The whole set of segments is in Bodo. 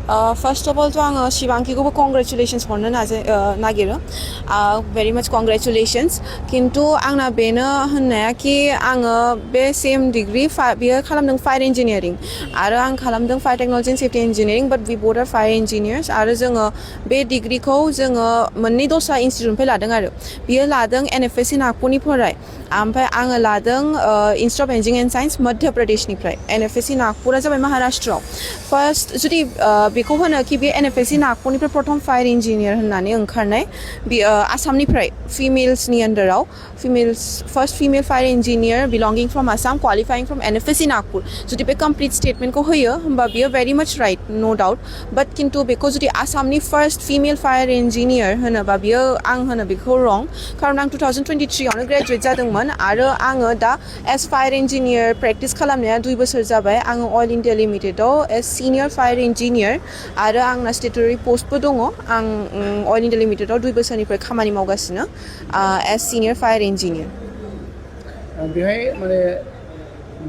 First of all, आङो शिबांकिखौबो congratulations हरनो नागिरो very much congratulations खिन्थु आंना बेनो होननाया कि आङो बे सेम डिग्री बियो खालामदों फायर इन्जिनियारिं आरो आं खालामदों fire technology and safety engineering but we both are fire engineers आरो जोङो बे डिग्रीखौ जोङो मोननै दस्रा इन्स्टिटिउटनिफ्राय लादों आरो बियो लादों NFSC नागपुरनिफ्राय ओमफ्राय आङो लादों institute of engineering and science Madhya प्रदेशनिफ्राय NFSC नागपुरा जाबाय महाराष्ट्रआव फार्स्ट जुदि बेखौ होनो कि बे NFSC नागपुरनिफ्राय प्रथम फायर इन्जिनियार होननानै ओंखारनाय आसामनिफ्राय फिमेल्सनि आन्डाराव फर्स्ट फिमेल फायर इन्जिनियार बिलंगिं from Assam qualifying from NFSC Nagpur जुदि बे कमप्लिट स्टेटमेन्टखौ होयो होमबा बियो भेरि माच राइट नो डाउट बाट खिन्थु बेखौ जुदि आसामनि फार्स्ट फिमेल फायर इन्जिनियार होनोबा बियो आं होनो बेखौ रं खारन आं 2023आवनो ग्रेजुवेट जादोंमोन आरो आङो दा एज फायर इन्जिनियार प्रेक्टिस खालामनाया 2 बोसोर जाबाय आङो अइल इन्डिया लिमिटेडआव एज सिनियर फायर इन्जिनियार आरो आंना स्टेटुटरि पोस्टबो दङ आं अइल इन्डिया लिमिटेडआव 2 बोसोरनिफ्राय खामानि मावगासिनो एज सिनियर फायर इन्जिनियार बेहाय माने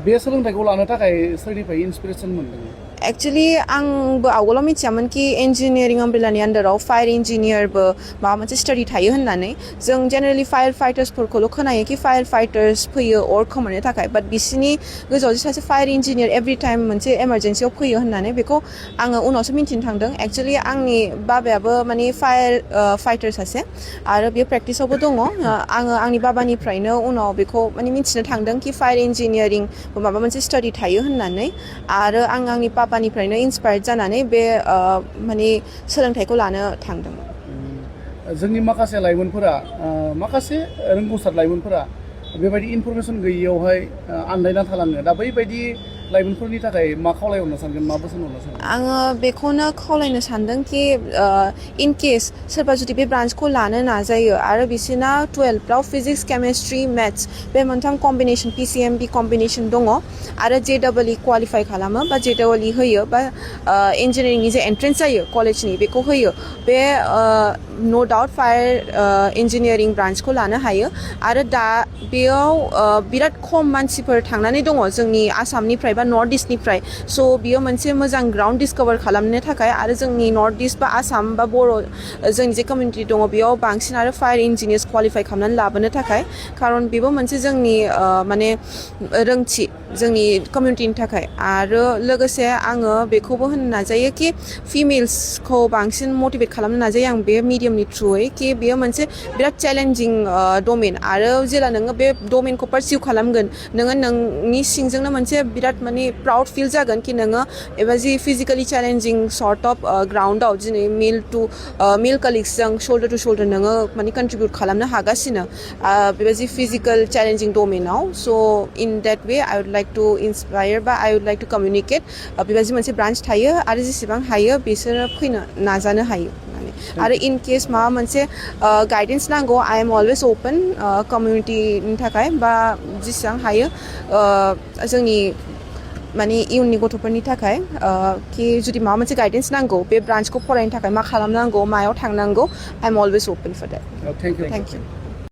बे सोलोंथाइखौ लानो थाखाय सोरनिफ्राय इन्सपिरेसन मोनदों एक्चुअली आंबो आवगोलाव मिथियामोन कि इन्जिनियारिं अम्ब्रेलानि आन्डाराव फायर इन्जिनियारबो माबा मोनसे स्टाडि थायो होननानै जों जेनेरेलि फायर फाइटार्सफोरखौल' खोनायो कि फायर फाइटार्स फैयो अर खोमोरनो थाखाय बाट बिसिनि गोजौआव सासे फायर इन्जिनियार एभ्रि टाइम मोनसे इमारजेन्सियाव फैयो होननानै बेखौ आङो उनावसो मिन्थिनो थांदों एक्चुअलि आंनि बाबायाबो माने फायर फाइटार सासे आरो बेयो प्रेक्टिसावबो दङ आङो आंनि बाबानिफ्रायनो उनाव बेखौ माने मिन्थिनो थांदों कि फायर इन्जिनियारिं माबा मोनसे स्टाडि थायो होननानै आरो आंनि बाबानिफ्रायनो इन्सपायार्ड जानानै बे माने सोलोंथाइखौ लानो थांदोंमोन जोंनि माखासे लाइमोनफोरा माखासे रोंगौसार लाइमोनफोरा बेबायदि इनफरमेसन गैयियावहाय आन्दायना थालाङो दा बैबायदि लाइमोनफोरनि थाखाय मा खावलायहरनो सानगोन मा बोसोन हरनो सानगोन आङो बेखौनो खावलायनो सानदों कि इन केस सोरबा जुदि बे ब्रान्चखौ लानो नाजायो आरो बिसोरना 12आव फिजिक्स केमिस्ट्रि मेथ्स बे मोनथाम कम्बिनेसन PCMB कम्बिनेसन दङ आरो JEE क्वालिफाइ खालामो बा JEE होयो बा इन्जिनियारिंनि जे एन्ट्रेन्स जायो कलेजनि बेखौ होयो बे नो डाउट फायर इन्जिनियारिं ब्रान्चखौ लानो हायो आरो दा बेयाव बिराद खम मानसिफोर थांनानै दङ जोंनि आसामनिफ्राय बा नर्थ इस्टनिफ्राय स' बियो मोनसे मोजां ग्राउन्ड डिसकभार खालामनो थाखाय आरो जोंनि नर्थ इस्ट बा आसाम बा बर' जोंनि जे कमिउनिटि दङ बेयाव बांसिन आरो फायर इन्जिनियार्स क्वालिफाइ खालामनानै लाबोनो थाखाय खारन बेबो मोनसे जोंनि माने रोंथि जोंनि कमिउनिटिनि थाखाय आरो लोगोसे आङो बेखौबो होननो नाजायो कि फिमेल्सखौ बांसिन मटिभेट खालामनो नाजायो आं बे मिडियामनि थ्रुयै कि बेयो मोनसे बिराद चेलेन्जिं डमेन आरो जेला नोङो बे डमेनखौ पारसिउ खालामगोन नोङो नोंनि सिंजोंनो मोनसे बिराद माने प्राउड फिल जागोन कि नोङो एबा जि फिजिकेलि चेलेन्जिं सर्ट अफ ग्राउन्डआव दिनै मेल कालिग्सजों शोल्डार टु शोल्डार नोङो माने कन्ट्रिबिउट खालामनो हागासिनो बेबायदि फिजिकेल चेलेन्जिं डमेनाव so' in that way I would like to inspire बा I would like to communicate बेबायदि मोनसे ब्रान्च थायो आरो जेसेबां हायो बिसोरो फैनो नाजानो हायो आरो इन केस माबा मोनसे गाइडेन्स नांगौ आइ एम अलवेज अपेन कमिउनिटिनि थाखाय बा जेसेबां हायो जोंनि माने इयुननि गथ'फोरनि थाखाय कि जुदि माबा मोनसे गाइडेन्स नांगौ बे ब्रान्चखौ फरायनो थाखाय मा खालामनांगौ मायाव थांनांगौ आइ M always open for that thank you